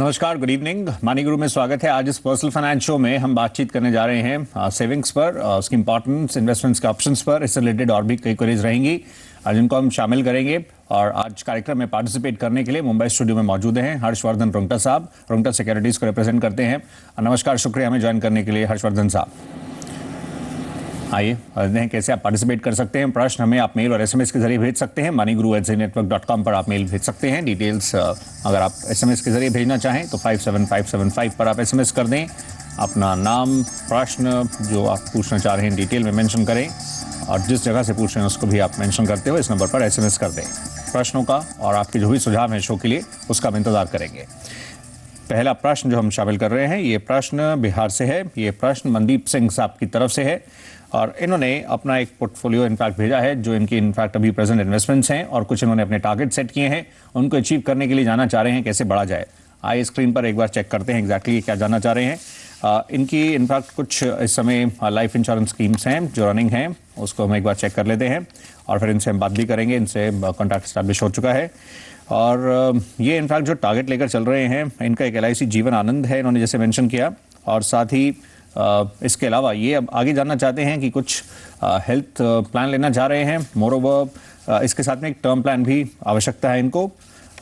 नमस्कार, good evening. Money गुरु में स्वागत है। आज इस पर्सनल फाइनेंस शो में हम बातचीत करने जा रहे हैं सेविंग्स पर, उसकी इंपॉर्टेंस, इन्वेस्टमेंट्स के ऑप्शंस पर। इससे रिलेटेड और भी कई क्वेरीज रहेंगी जिनको हम शामिल करेंगे। और आज कार्यक्रम में पार्टिसिपेट करने के लिए मुंबई स्टूडियो में मौजूद हैं हर्षवर्धन रुंगटा साहब। रुंगटा सिक्योरिटीज को रिप्रेजेंट करते हैं। नमस्कार, शुक्रिया हमें ज्वाइन करने के लिए हर्षवर्धन साहब। आइए देखते हैं कैसे आप पार्टिसिपेट कर सकते हैं। प्रश्न हमें आप मेल और एसएमएस के जरिए भेज सकते हैं। moneyguru@zenetwork.com पर आप मेल भेज सकते हैं। डिटेल्स अगर आप एसएमएस के जरिए भेजना चाहें तो 57575 पर आप एसएमएस कर दें। अपना नाम, प्रश्न जो आप पूछना चाह रहे हैं डिटेल में मेंशन करें और जिस जगह से पूछ रहे हैं उसको भी आप मेंशन करते हुए इस नंबर पर एसएमएस कर दें। प्रश्नों का और आपके जो भी सुझाव हैं शो के लिए उसका हम इंतजार करेंगे। पहला प्रश्न जो हम शामिल कर रहे हैं, ये प्रश्न बिहार से है। ये प्रश्न मनदीप सिंह साहब की तरफ से है और इन्होंने अपना एक पोर्टफोलियो इनफैक्ट भेजा है जो इनकी इनफैक्ट अभी प्रेजेंट इन्वेस्टमेंट्स हैं और कुछ इन्होंने अपने टारगेट सेट किए हैं, उनको अचीव करने के लिए जानना चाह रहे हैं कैसे बढ़ा जाए। आइए स्क्रीन पर एक बार चेक करते हैं एग्जैक्टली क्या जानना चाह रहे हैं। इनकी इनफैक्ट कुछ इस समय लाइफ इंश्योरेंस स्कीम्स हैं जो रनिंग हैं, उसको हम एक बार चेक कर लेते हैं और फिर इनसे हम बात भी करेंगे। इनसे कॉन्टैक्ट स्टैब्लिश हो चुका है और ये इनफैक्ट जो टारगेट लेकर चल रहे हैं, इनका एक LIC जीवन आनंद है इन्होंने जैसे मेंशन किया, और साथ ही इसके अलावा ये अब आगे जानना चाहते हैं कि कुछ हेल्थ प्लान लेना चाह रहे हैं। मोरओवर इसके साथ में एक टर्म प्लान भी आवश्यकता है इनको,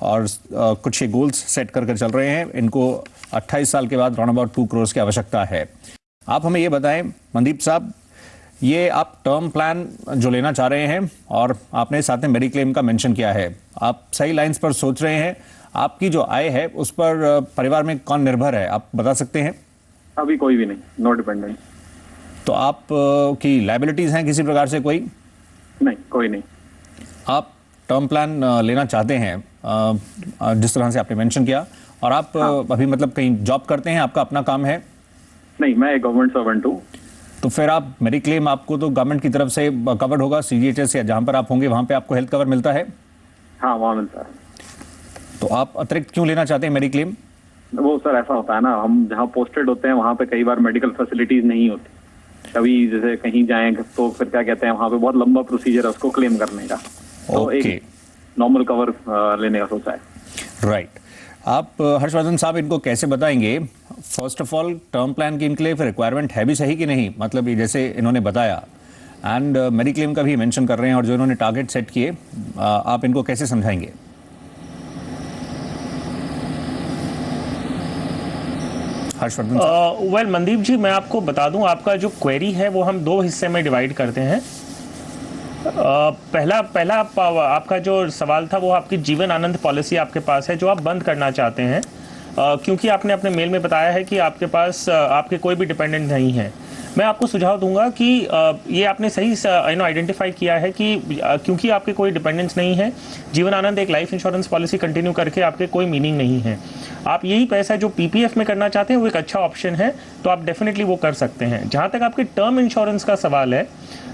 और कुछ ये गोल्स सेट कर चल रहे हैं। इनको 28 साल के बाद राउंड अबाउट 2 करोड़ की आवश्यकता है। आप हमें ये बताएं मनदीप साहब, ये आप टर्म प्लान जो लेना चाह रहे हैं और आपने साथ में मेडिक्लेम का मेंशन किया है, आप सही लाइंस पर सोच रहे हैं। आपकी जो आय है उस पर परिवार में कौन निर्भर है, आप बता सकते हैं? अभी कोई भी नहीं, नो डिपेंडेंट। तो आप की लायबिलिटीज हैं किसी प्रकार से? कोई नहीं, कोई नहीं। आप टर्म प्लान लेना चाहते हैं जिस तरह से आपने मेंशन किया, और आप अभी मतलब कहीं जॉब करते हैं, आपका अपना काम है? नहीं, मैं एक गवर्नमेंट सर्वेंट हूँ। तो फिर आप मेडिक्लेम आपको तो गवर्नमेंट की तरफ से कवर्ड होगा, CGHS या जहां पर आप होंगे वहां पे आपको हेल्थ कवर मिलता है? हाँ, वहाँ मिलता है। तो आप अतिरिक्त क्यों लेना चाहते हैं मेडिक्लेम? वो सर ऐसा होता है ना, हम जहाँ पोस्टेड होते हैं वहाँ पे कई बार मेडिकल फैसिलिटीज नहीं होती। कभी जैसे कहीं जाएं तो फिर क्या कहते हैं, वहाँ पे बहुत लंबा प्रोसीजर है उसको क्लेम करने का। तो एक नॉर्मल कवर लेने का सोचा है। राइट। आप हर्षवर्धन साहब इनको कैसे बताएंगे, first of all term plan की इनके लिए रिक्वायरमेंट है भी सही कि नहीं? मतलब जैसे इन्होंने बताया एंड मेडिक्लेम का भी मेंशन कर रहे हैं और जो इन्होंने टारगेट सेट किए, आप इनको कैसे समझाएंगे? वेल मनदीप जी, मैं आपको बता दूं, आपका जो क्वेरी है वो हम 2 हिस्से में डिवाइड करते हैं। पहला आपका जो सवाल था वो आपकी जीवन आनंद पॉलिसी आपके पास है जो आप बंद करना चाहते हैं, क्योंकि आपने अपने मेल में बताया है कि आपके पास आपके कोई भी डिपेंडेंट नहीं है। मैं आपको सुझाव दूंगा कि ये आपने सही आइडेंटिफाई किया है कि क्योंकि आपके कोई डिपेंडेंस नहीं है, जीवन आनंद एक लाइफ इंश्योरेंस पॉलिसी कंटिन्यू करके आपके कोई मीनिंग नहीं है। आप यही पैसा जो PPF में करना चाहते हैं वो एक अच्छा ऑप्शन है, तो आप डेफिनेटली वो कर सकते हैं। जहाँ तक आपके टर्म इंश्योरेंस का सवाल है,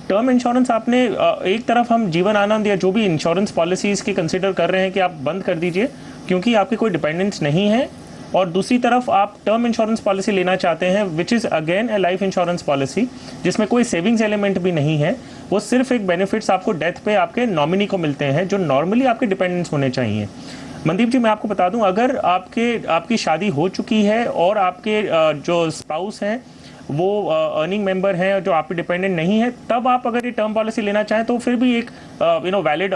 टर्म इंश्योरेंस आपने एक तरफ हम जीवन आनंद या जो भी इंश्योरेंस पॉलिसीज की कंसिडर कर रहे हैं कि आप बंद कर दीजिए क्योंकि आपके कोई डिपेंडेंस नहीं है, और दूसरी तरफ आप टर्म इंश्योरेंस पॉलिसी लेना चाहते हैं which is again A life insurance policy जिसमें कोई सेविंग्स एलिमेंट भी नहीं है। वो सिर्फ एक बेनिफिट्स आपको डेथ पे आपके नॉमिनी को मिलते हैं जो नॉर्मली आपके डिपेंडेंस होने चाहिए। मनदीप जी, मैं आपको बता दूं, अगर आपकी शादी हो चुकी है और आपके जो स्पाउस हैं वो अर्निंग मेंबर हैं जो आप पे डिपेंडेंट नहीं है, तब आप अगर ये टर्म पॉलिसी लेना चाहें तो फिर भी एक वैलिड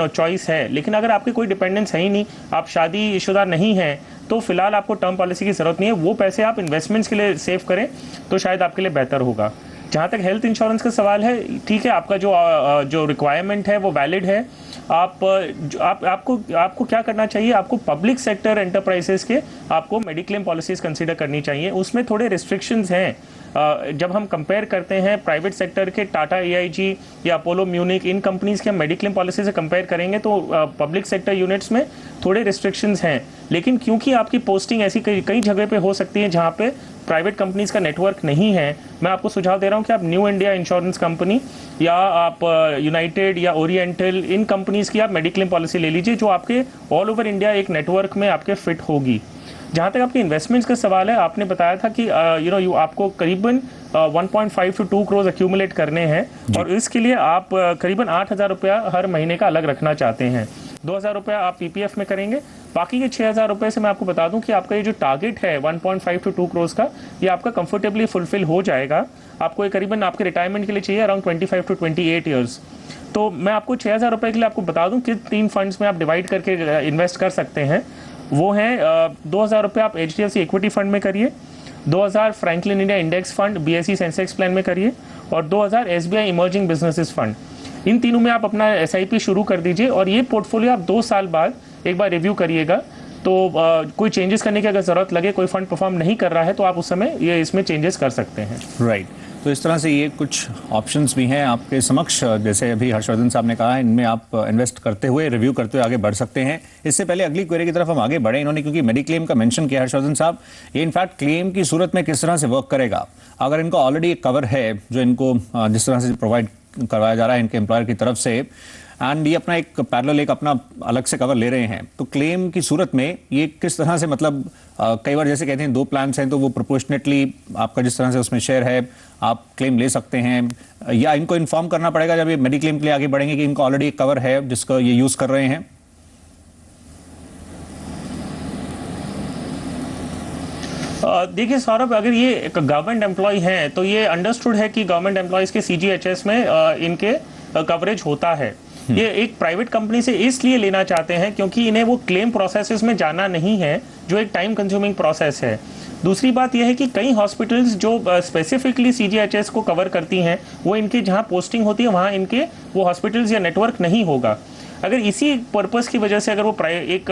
चॉइस है। लेकिन अगर आपके कोई डिपेंडेंस है ही नहीं, आप शादीशुदा नहीं हैं, तो फिलहाल आपको टर्म पॉलिसी की जरूरत नहीं है। वो पैसे आप इन्वेस्टमेंट्स के लिए सेव करें तो शायद आपके लिए बेहतर होगा। जहाँ तक हेल्थ इंश्योरेंस का सवाल है, ठीक है, आपका जो रिक्वायरमेंट है वो वैलिड है। आपको क्या करना चाहिए, आपको पब्लिक सेक्टर एंटरप्राइजेस के आपको मेडिक्लेम पॉलिसीज कंसीडर करनी चाहिए। उसमें थोड़े रिस्ट्रिक्शंस हैं। जब हम कंपेयर करते हैं प्राइवेट सेक्टर के टाटा AIG या अपोलो म्यूनिक, इन कंपनीज के हम मेडिक्लेम पॉलिसी से कंपेयर करेंगे तो पब्लिक सेक्टर यूनिट्स में थोड़े रिस्ट्रिक्शंस हैं। लेकिन क्योंकि आपकी पोस्टिंग ऐसी कई जगह पे हो सकती है जहाँ पे प्राइवेट कंपनीज का नेटवर्क नहीं है, मैं आपको सुझाव दे रहा हूँ कि आप न्यू इंडिया इंश्योरेंस कंपनी या आप यूनाइटेड या ओरिएंटल, इन कंपनीज की आप मेडिक्लेम पॉलिसी ले लीजिए जो आपके ऑल ओवर इंडिया एक नेटवर्क में आपके फिट होगी। जहाँ तक आपके इन्वेस्टमेंट्स का सवाल है, आपने बताया था कि आपको करीबन 1.5 to 2 करोड़ एक्यूमुलेट करने हैं और इसके लिए आप करीबन 8,000 रुपया हर महीने का अलग रखना चाहते हैं। 2,000 रुपया आप PPF में करेंगे, बाकी के 6,000 रुपये से मैं आपको बता दूं कि आपका ये जो टारगेट है 1.5 to 2 करोड़ का, ये आपका कंफर्टेबली फुलफिल हो जाएगा। आपको ये करीबन आपके रिटायरमेंट के लिए चाहिए अराउंड 25 to 28 ईयर्स। तो मैं आपको 6,000 रुपये के लिए आपको बता दूं कि 3 फंड्स में आप डिवाइड करके इन्वेस्ट कर सकते हैं। वो हैं 2,000 रुपये आप HDFC इक्विटी फंड में करिए, 2,000 Franklin India index fund BSE Sensex plan में करिए, और 2,000 SBI इमर्जिंग बिजनेसेस फंड। इन तीनों में आप अपना SIP शुरू कर दीजिए, और ये पोर्टफोलियो आप 2 साल बाद एक बार रिव्यू करिएगा। तो कोई चेंजेस करने की अगर ज़रूरत लगे, कोई फंड परफॉर्म नहीं कर रहा है, तो आप उस समय ये इसमें चेंजेस कर सकते हैं। राइट। तो इस तरह से ये कुछ ऑप्शंस भी हैं आपके समक्ष, जैसे अभी हर्षवर्धन साहब ने कहा है, इनमें आप इन्वेस्ट करते हुए, रिव्यू करते हुए आगे बढ़ सकते हैं। इससे पहले अगली क्वेरी की तरफ हम आगे बढ़े, इन्होंने क्योंकि मेडिक्लेम का मेंशन किया हर्षवर्धन साहब, ये इनफैक्ट क्लेम की सूरत में किस तरह से वर्क करेगा? अगर इनको ऑलरेडी एक कवर है जो इनको जिस तरह से प्रोवाइड करवाया जा रहा है इनके एम्प्लॉयर की तरफ से, एंड ये अपना एक पैरेलल एक अपना अलग से कवर ले रहे हैं, तो क्लेम की सूरत में ये किस तरह से, मतलब कई बार जैसे कहते हैं 2 प्लान्स हैं तो वो प्रोपोर्शनेटली आपका जिस तरह से उसमें शेयर है आप क्लेम ले सकते हैं, या इनको इन्फॉर्म करना पड़ेगा जब ये मेडिक्लेम के लिए आगे बढ़ेंगे कि इनको ऑलरेडी एक कवर है जिसका ये यूज कर रहे हैं? देखिए सौरभ, अगर ये एक गवर्नमेंट एम्प्लॉय हैं तो ये अंडरस्टूड है कि गवर्नमेंट एम्प्लॉयज के CGHS में इनके कवरेज होता है। ये एक प्राइवेट कंपनी से इसलिए लेना चाहते हैं क्योंकि इन्हें वो क्लेम प्रोसेसेस में जाना नहीं है, जो एक टाइम कंज्यूमिंग प्रोसेस है। दूसरी बात यह है कि कई हॉस्पिटल्स जो स्पेसिफिकली CGHS को कवर करती हैं, वो इनके जहाँ पोस्टिंग होती है वहाँ इनके वो हॉस्पिटल्स या नेटवर्क नहीं होगा। अगर इसी पर्पस की वजह से अगर वो एक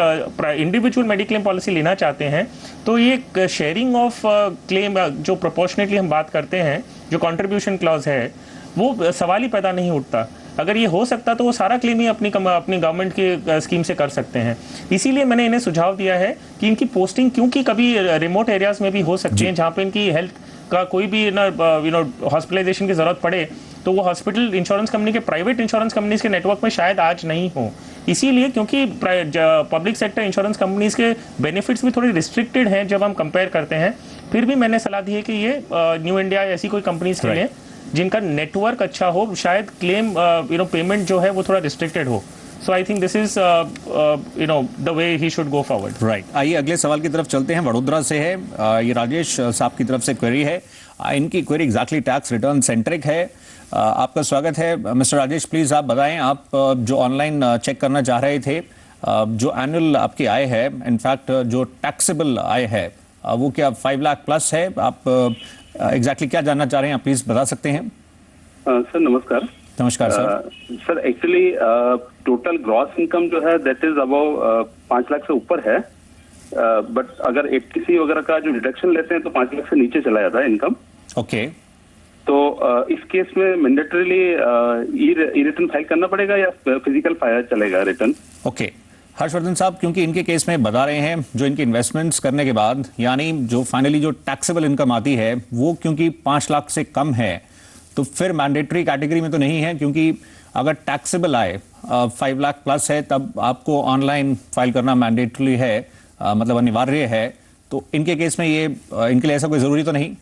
इंडिविजुअल मेडिक्लेम पॉलिसी लेना चाहते हैं, तो ये शेयरिंग ऑफ क्लेम जो प्रोपोर्शनेटली हम बात करते हैं, जो कंट्रीब्यूशन क्लॉज है, वो सवाल ही पैदा नहीं उठता। अगर ये हो सकता तो वो सारा क्लेम ही अपनी गवर्नमेंट की स्कीम से कर सकते हैं। इसीलिए मैंने इन्हें सुझाव दिया है कि इनकी पोस्टिंग, क्योंकि कभी रिमोट एरियाज में भी हो सकती है जहाँ पे इनकी हेल्थ का कोई भी हॉस्पिटलाइजेशन की जरूरत पड़े, तो वो हॉस्पिटल इंश्योरेंस कंपनी के प्राइवेट इंश्योरेंस कंपनीज के नेटवर्क में शायद आज नहीं हो। इसीलिए क्योंकि पब्लिक सेक्टर इंश्योरेंस कंपनीज के बेनिफिट्स भी थोड़ी रिस्ट्रिक्टेड हैं जब हम कंपेयर करते हैं, फिर भी मैंने सलाह दी है कि ये न्यू इंडिया ऐसी कोई कंपनीज के लिए जिनका नेटवर्क अच्छा हो, शायद क्लेम पेमेंट जो है वो थोड़ा रिस्ट्रिक्टेड हो। So I think this is the way he should go forward. Right. आइए अगले सवाल की तरफ चलते हैं। वडोदरा से है, ये राजेश साहब की तरफ से क्वेरी है। इनकी query exactly tax return centric है। आपका स्वागत है मिस्टर राजेश, प्लीज आप बताएं, आप जो ऑनलाइन चेक करना चाह रहे थे, जो एनुअल आपकी आय है, इनफैक्ट जो टैक्सेबल आय है, वो क्या 5 लाख प्लस है? आप एग्जैक्टली क्या जानना चाह रहे हैं, आप प्लीज बता सकते हैं? सर नमस्कार। नमस्कार sir. Sir actually total gross income जो है दैट इज अबाउ 5 लाख से ऊपर है, बट अगर 80C वगैरह का जो डिडक्शन लेते हैं तो 5 लाख से नीचे चला जाता है इनकम। ओके। तो इस केस में मैंडेटरीली ई रिटर्न फाइल करना पड़ेगा या फिजिकल फाइल चलेगा रिटर्न? ओके हर्षवर्धन साहब, क्योंकि इनके केस में बता रहे हैं जो इनके इन्वेस्टमेंट्स करने के बाद, यानी जो फाइनली जो टैक्सेबल इनकम आती है वो क्योंकि 5 लाख से कम है, तो फिर मैंडेटरी कैटेगरी में तो नहीं है, क्योंकि अगर टैक्सेबल आए 5 लाख प्लस है तब आपको ऑनलाइन फाइल करना मैंडेटरी है, मतलब अनिवार्य है। तो इनके केस में ये इनके लिए ऐसा कोई जरूरी तो नहीं?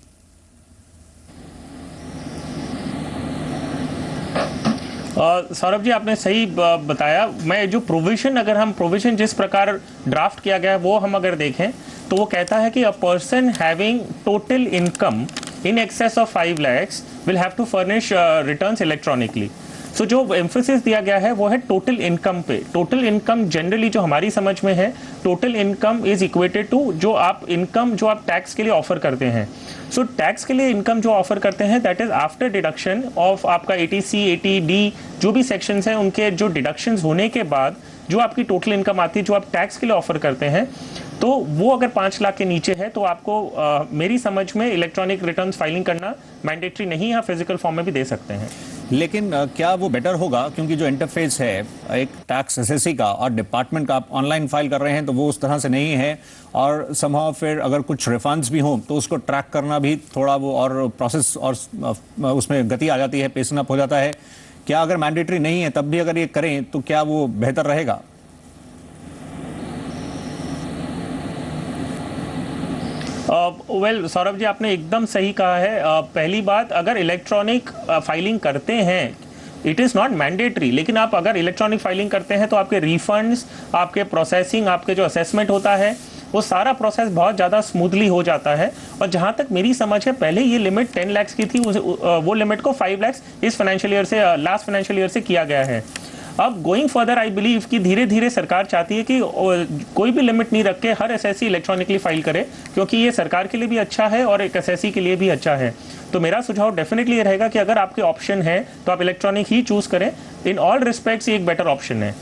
सौरभ जी, आपने सही बताया। मैं जो प्रोविजन, अगर हम प्रोविजन जिस प्रकार ड्राफ्ट किया गया है वो हम अगर देखें तो वो कहता है कि a person having total income in excess of 5 lakhs will have to furnish returns electronically. So जो emphasis दिया गया है वो है टोटल इनकम पे। टोटल इनकम जनरली जो हमारी समझ में है, total income is equated to जो आप इनकम जो आप टैक्स के लिए ऑफर करते हैं। सो टैक्स के लिए इनकम जो ऑफर करते हैं that is after deduction of आपका 80C 80D जो भी सेक्शंस हैं, उनके जो डिडक्शंस होने के बाद जो आपकी टोटल इनकम आती है जो आप टैक्स के लिए ऑफर करते हैं, तो वो अगर 5 लाख के नीचे है तो आपको मेरी समझ में इलेक्ट्रॉनिक रिटर्न्स फाइलिंग करना मैंडेटरी नहीं है, फिजिकल फॉर्म में भी दे सकते हैं। लेकिन क्या वो बेटर होगा, क्योंकि जो इंटरफेस है एक टैक्स एसएससी का और डिपार्टमेंट का, आप ऑनलाइन फाइल कर रहे हैं तो वो उस तरह से नहीं है, और समहाउ फिर अगर कुछ रिफंड्स भी हों तो उसको ट्रैक करना भी थोड़ा वो और प्रोसेस और उसमें गति आ जाती है, पेसन अप हो जाता है। क्या अगर मैंडेटरी नहीं है तब भी अगर ये करें तो क्या वो बेहतर रहेगा? वेल सौरभ जी, आपने एकदम सही कहा है। पहली बात, अगर इलेक्ट्रॉनिक फाइलिंग करते हैं इट इज़ नॉट मैंडेटरी, लेकिन आप अगर इलेक्ट्रॉनिक फाइलिंग करते हैं तो आपके रिफंड्स, आपके प्रोसेसिंग, आपके जो असेसमेंट होता है, वो सारा प्रोसेस बहुत ज़्यादा स्मूथली हो जाता है। और जहाँ तक मेरी समझ है, पहले ये लिमिट 10 लाख की थी, वो लिमिट को 5 लाख इस फाइनेंशियल ईयर से, लास्ट फाइनेंशियल ईयर से किया गया है। अब गोइंग फर्दर आई बिलीव कि धीरे धीरे सरकार चाहती है कि कोई भी लिमिट नहीं रख के हर एसएससी इलेक्ट्रॉनिकली फाइल करे, क्योंकि ये सरकार के लिए भी अच्छा है और एक एसएससी के लिए भी अच्छा है। तो मेरा सुझाव डेफिनेटली ये रहेगा कि अगर आपके ऑप्शन है तो आप इलेक्ट्रॉनिक ही चूज करें। इन ऑल रिस्पेक्ट्स ये एक बेटर ऑप्शन है।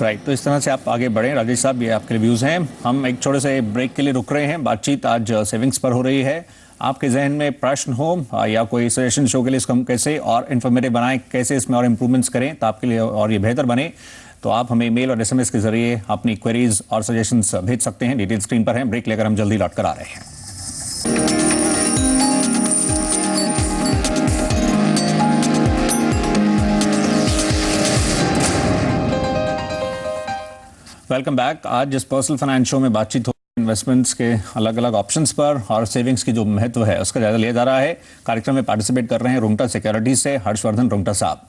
राइट, तो इस तरह से आप आगे बढ़ें। राजेश साहब, ये आपके व्यूज़ हैं। हम एक छोटे से ब्रेक के लिए रुक रहे हैं। बातचीत आज सेविंग्स पर हो रही है। आपके जहन में प्रश्न हो या कोई सजेशन शो के लिए इसको हम कैसे और इन्फॉर्मेटिव बनाएं, कैसे इसमें और इम्प्रूवमेंट्स करें तो आपके लिए और ये बेहतर बने, तो आप हमें ईमेल और एसएमएस के जरिए अपनी क्वेरीज और सजेशंस भेज सकते हैं। डिटेल स्क्रीन पर हैं। ब्रेक लेकर हम जल्दी लौट कर आ रहे हैं। Welcome back. आज इस पर्सनल फाइनेंस शो में बातचीत हो इन्वेस्टमेंट्स के अलग अलग ऑप्शंस पर और सेविंग्स की जो महत्व है उसका जायजा लिया जा रहा है। कार्यक्रम में पार्टिसिपेट कर रहे हैं रुंगटा सिक्योरिटीज से हर्षवर्धन रुंगटा साहब।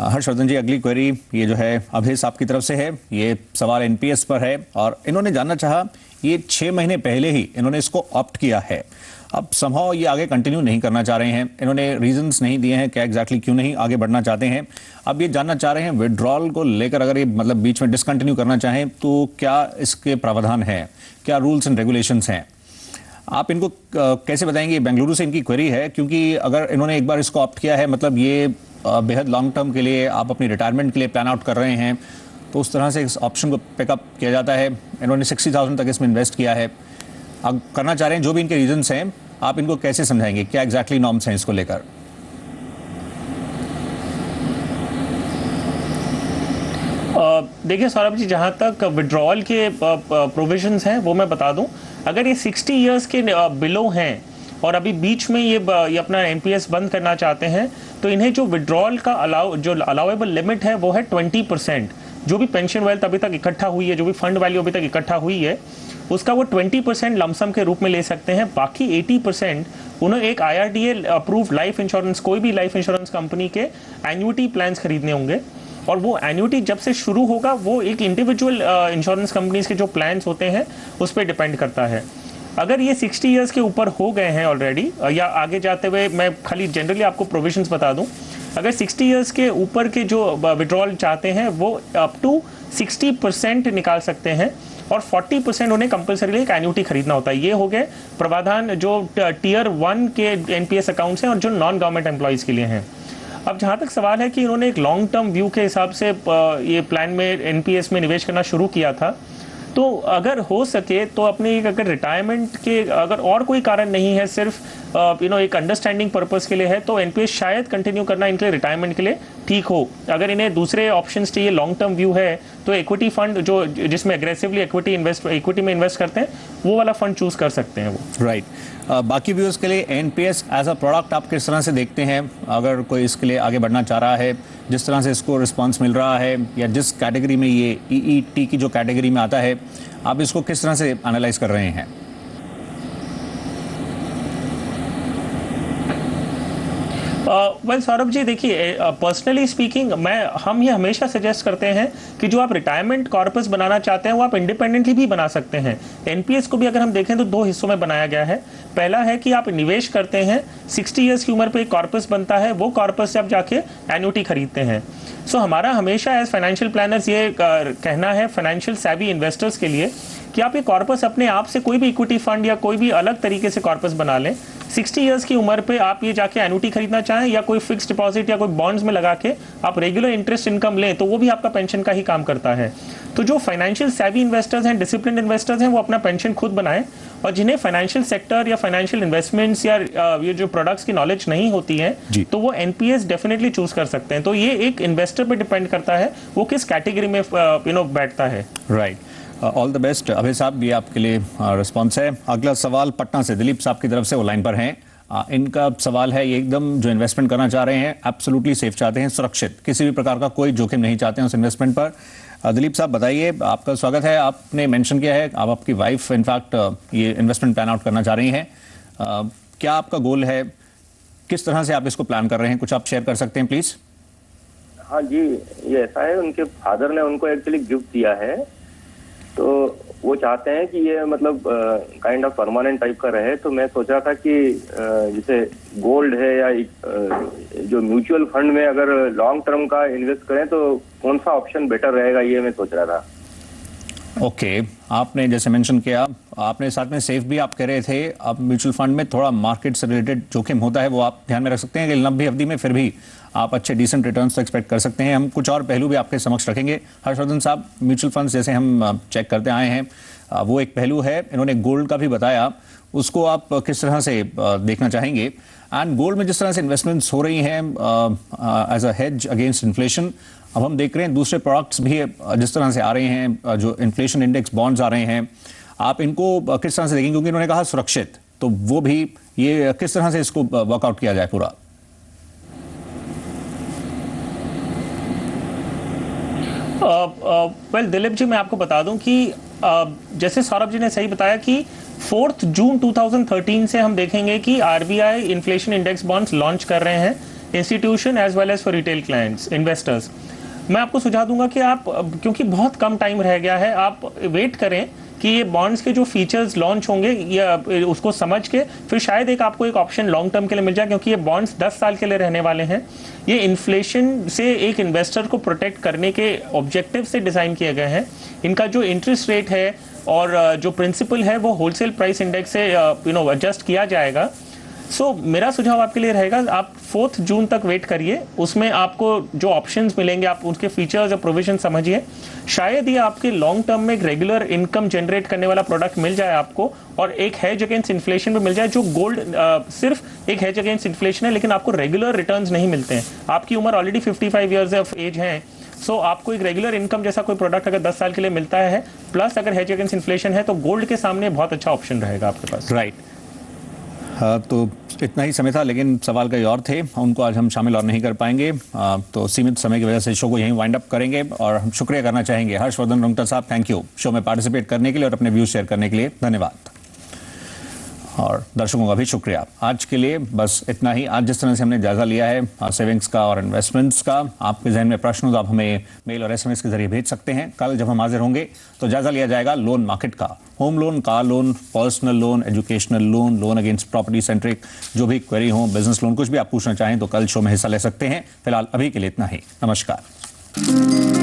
हर्षवर्धन जी, अगली क्वेरी ये जो है अभय साहब की तरफ से है। ये सवाल एनपीएस पर है और इन्होंने जानना चाहा, ये 6 महीने पहले ही इन्होंने इसको ऑप्ट किया है, अब समहाउ ये आगे कंटिन्यू नहीं करना चाह रहे हैं। इन्होंने रीजंस नहीं दिए हैं क्या एग्जैक्टली क्यों नहीं आगे बढ़ना चाहते हैं। अब ये जानना चाह रहे हैं विड्रॉल को लेकर, अगर ये मतलब बीच में डिसकंटिन्यू करना चाहें तो क्या इसके प्रावधान हैं, क्या रूल्स एंड रेगुलेशंस हैं। आप इनको कैसे बताएंगे। बेंगलुरु से इनकी क्वेरी है, क्योंकि अगर इन्होंने एक बार इसको ऑप्ट किया है, मतलब ये बेहद लॉन्ग टर्म के लिए, आप अपनी रिटायरमेंट के लिए प्लान आउट कर रहे हैं, तो उस तरह से इस ऑप्शन को पिकअप किया जाता है। इन्होंने 60,000 तक इसमें इन्वेस्ट किया है, अब करना चाह रहे हैं। जो भी इनके रीजंस हैं, आप इनको कैसे समझाएंगे, क्या एग्जैक्टली नॉर्म्स हैं इसको लेकर। देखिए सौरभ जी, जहाँ तक विड्रॉल के प्रोविजंस हैं वो मैं बता दूं, अगर ये 60 इयर्स के बिलो हैं और अभी बीच में ये अपना एनपीएस बंद करना चाहते हैं, तो इन्हें जो विड्रॉल का अलाउेबल लिमिट है वो है 20%। जो भी पेंशन वेल्थ अभी तक इकट्ठा हुई है, जो भी फंड वैल्यू अभी तक इकट्ठा हुई है, उसका वो 20% लमसम के रूप में ले सकते हैं। बाकी 80% उन्हें एक IRDA अप्रूव्ड लाइफ इंश्योरेंस, कोई भी लाइफ इंश्योरेंस कंपनी के एन्युटी प्लान्स खरीदने होंगे, और वो एन्युटी जब से शुरू होगा वो एक इंडिविजुअल इंश्योरेंस कंपनीज के जो प्लान्स होते हैं उस पर डिपेंड करता है। अगर ये 60 इयर्स के ऊपर हो गए हैं ऑलरेडी, या आगे जाते हुए मैं खाली जनरली आपको प्रोविजंस बता दूं, अगर 60 इयर्स के ऊपर के जो विड्रॉल चाहते हैं वो अप टू 60% निकाल सकते हैं, और 40% उन्हें कंपलसरीली एक एन्युटी खरीदना होता है। ये हो गए प्रावधान जो टियर 1 के एनपीएस अकाउंट्स हैं और जो नॉन गवर्नमेंट एम्प्लॉयज़ के लिए हैं। अब जहाँ तक सवाल है कि इन्होंने एक लॉन्ग टर्म व्यू के हिसाब से ये प्लान में एनपीएस में निवेश करना शुरू किया था, तो अगर हो सके तो अपने अगर रिटायरमेंट के अगर और कोई कारण नहीं है, सिर्फ एक अंडरस्टैंडिंग पर्पस के लिए है, तो एनपीएस शायद कंटिन्यू करना इनके लिए रिटायरमेंट के लिए ठीक हो। अगर इन्हें दूसरे ऑप्शंस चाहिए, लॉन्ग टर्म व्यू है, तो इक्विटी फंड जो जिसमें एग्रेसिवली इक्विटी में इन्वेस्ट करते हैं, वो वाला फंड चूज कर सकते हैं वो। राइट। बाकी व्यूअर्स के लिए एनपीएस एज अ प्रोडक्ट आप किस तरह से देखते हैं। अगर कोई इसके लिए आगे बढ़ना चाह रहा है, जिस तरह से इसको रिस्पांस मिल रहा है, या जिस कैटेगरी में ये ईईटी की जो कैटेगरी में आता है, आप इसको किस तरह से एनालाइज कर रहे हैं। वेल सौरभ जी, देखिए पर्सनली स्पीकिंग हम ये हमेशा सजेस्ट करते हैं कि जो आप रिटायरमेंट कॉर्पस बनाना चाहते हैं वो आप इंडिपेंडेंटली भी बना सकते हैं। एनपीएस को भी अगर हम देखें तो 2 हिस्सों में बनाया गया है। पहला है कि आप निवेश करते हैं, 60 इयर्स की उम्र पे एक कॉर्पस बनता है, वो कॉर्पस से आप जाके एन्युटी खरीदते हैं। सो हमारा हमेशा एज फाइनेंशियल प्लानर्स ये कहना है फाइनेंशियल सैवी इन्वेस्टर्स के लिए कि आप ये कॉर्पस अपने आप से कोई भी इक्विटी फंड या कोई भी अलग तरीके से कॉर्पस बना लें। 60 इयर्स की उम्र पे आप ये जाके एन्युटी खरीदना चाहें या कोई फिक्स डिपॉजिट या कोई बॉन्ड्स में लगा के आप रेगुलर इंटरेस्ट इनकम लें, तो वो भी आपका पेंशन का ही काम करता है। तो जो फाइनेंशियल सैवी इन्वेस्टर्स हैं, डिसिप्लिन इन्वेस्टर्स हैं, वो अपना पेंशन खुद बनाएं, और जिन्हें फाइनेंशियल सेक्टर या फाइनेंशियल इन्वेस्टमेंट्स या ये जो प्रोडक्ट्स की नॉलेज नहीं होती है, तो वो एनपीएस डेफिनेटली चूज कर सकते हैं। तो ये एक इन्वेस्टर पे डिपेंड करता है वो किस कैटेगरी में बैठता है। Right, all the best. Abhay साहब, ये आपके लिए रिस्पॉन्स है। अगला सवाल पटना से दिलीप साहब की तरफ से, वो लाइन पर हैं। इनका सवाल है, ये एकदम जो इन्वेस्टमेंट करना चाह रहे हैं एब्सोल्युटली सेफ चाहते हैं, सुरक्षित, किसी भी प्रकार का कोई जोखिम नहीं चाहते हैं उस इन्वेस्टमेंट पर। दिलीप साहब बताइए, आपका स्वागत है। आपने मेंशन किया है आप आपकी वाइफ इनफैक्ट ये इन्वेस्टमेंट प्लान आउट करना चाह रही हैं, क्या आपका गोल है, किस तरह से आप इसको प्लान कर रहे हैं, कुछ आप शेयर कर सकते हैं प्लीज। हाँ जी, ये ऐसा है, उनके फादर ने उनको एक्चुअली गिफ्ट दिया है, तो वो चाहते हैं कि ये मतलब काइंड ऑफ परमानेंट टाइप का रहे। तो मैं सोच रहा था कि जैसे गोल्ड है या जो म्यूचुअल फंड में अगर लॉन्ग टर्म का इन्वेस्ट करें तो कौन सा ऑप्शन बेटर रहेगा, ये मैं सोच रहा था। ओके, आपने जैसे मेंशन किया, आपने साथ में सेफ भी आप कह रहे थे। अब म्यूचुअल फंड में थोड़ा मार्केट से रिलेटेड जोखिम होता है, वो आप ध्यान में रख सकते हैं कि लंबी अवधि में फिर भी आप अच्छे डिसेंट रिटर्न्स तो एक्सपेक्ट कर सकते हैं। हम कुछ और पहलू भी आपके समक्ष रखेंगे। हर्षवर्धन साहब, म्यूचुअल फंड्स जैसे हम चेक करते आए हैं, वो एक पहलू है। इन्होंने गोल्ड का भी बताया, उसको आप किस तरह से देखना चाहेंगे? एंड गोल्ड में जिस तरह से इन्वेस्टमेंट्स हो रही हैं as a hedge against inflation, अब हम देख रहे हैं दूसरे प्रोडक्ट्स भी जिस तरह से आ रहे हैं, जो इन्फ्लेशन इंडेक्स बॉन्ड्स आ रहे हैं, आप इनको किस तरह से देखेंगे? क्योंकि उन्होंने कहा सुरक्षित, तो वो भी ये किस तरह से इसको वर्कआउट किया जाए पूरा? वेल दिलीप जी, मैं आपको बता दूं कि जैसे सौरभ जी ने सही बताया कि 4 जून 2013 से हम देखेंगे कि RBI inflation index bonds launch कर रहे हैं, institution as well as for retail clients, investors. मैं आपको सुझाव दूंगा कि आप, क्योंकि बहुत कम टाइम रह गया है, आप वेट करें कि ये बॉन्ड्स के जो फीचर्स लॉन्च होंगे या उसको समझ के फिर शायद आपको एक ऑप्शन लॉन्ग टर्म के लिए मिल जाए, क्योंकि ये बॉन्ड्स 10 साल के लिए रहने वाले हैं। ये इन्फ्लेशन से एक इन्वेस्टर को प्रोटेक्ट करने के ऑब्जेक्टिव से डिज़ाइन किए गए हैं। इनका जो इंटरेस्ट रेट है और जो प्रिंसिपल है वो होलसेल प्राइस इंडेक्स से एडजस्ट किया जाएगा। सो मेरा सुझाव आपके लिए रहेगा, आप 4 जून तक वेट करिए, उसमें आपको जो ऑप्शंस मिलेंगे आप उसके फीचर्स और प्रोविजन समझिए। शायद ये आपके लॉन्ग टर्म में एक रेगुलर इनकम जनरेट करने वाला प्रोडक्ट मिल जाए आपको, और एक हेज अगेंस्ट इन्फ्लेशन भी मिल जाए। जो गोल्ड सिर्फ एक हेज अगेंस्ट इन्फ्लेशन है, लेकिन आपको रेगुलर रिटर्न्स नहीं मिलते हैं। आपकी उम्र ऑलरेडी 55 ईयर्स ऑफ एज है, सो आपको एक रेगुलर इनकम जैसा कोई प्रोडक्ट अगर 10 साल के लिए मिलता है, प्लस अगर हेज अगेंस्ट इन्फ्लेशन है, तो गोल्ड के सामने बहुत अच्छा ऑप्शन रहेगा आपके पास। राइट। तो इतना ही समय था, लेकिन सवाल कई और थे, उनको आज हम शामिल और नहीं कर पाएंगे। तो सीमित समय की वजह से शो को यहीं वाइंड अप करेंगे, और हम शुक्रिया करना चाहेंगे हर्षवर्धन रुंगटा साहब, थैंक यू शो में पार्टिसिपेट करने के लिए और अपने व्यूज शेयर करने के लिए, धन्यवाद। और दर्शकों का भी शुक्रिया। आज के लिए बस इतना ही। आज जिस तरह से हमने जायजा लिया है सेविंग्स का और इन्वेस्टमेंट्स का, आपके जहन में प्रश्न हो तो आप हमें मेल और एसएमएस के जरिए भेज सकते हैं। कल जब हम हाजिर होंगे तो जायजा लिया जाएगा लोन मार्केट का, home loan, car loan, personal loan, educational loan, loan against property centric, जो भी क्वेरी हो, बिजनेस लोन, कुछ भी आप पूछना चाहें तो कल शो में हिस्सा ले सकते हैं। फिलहाल अभी के लिए इतना ही, नमस्कार।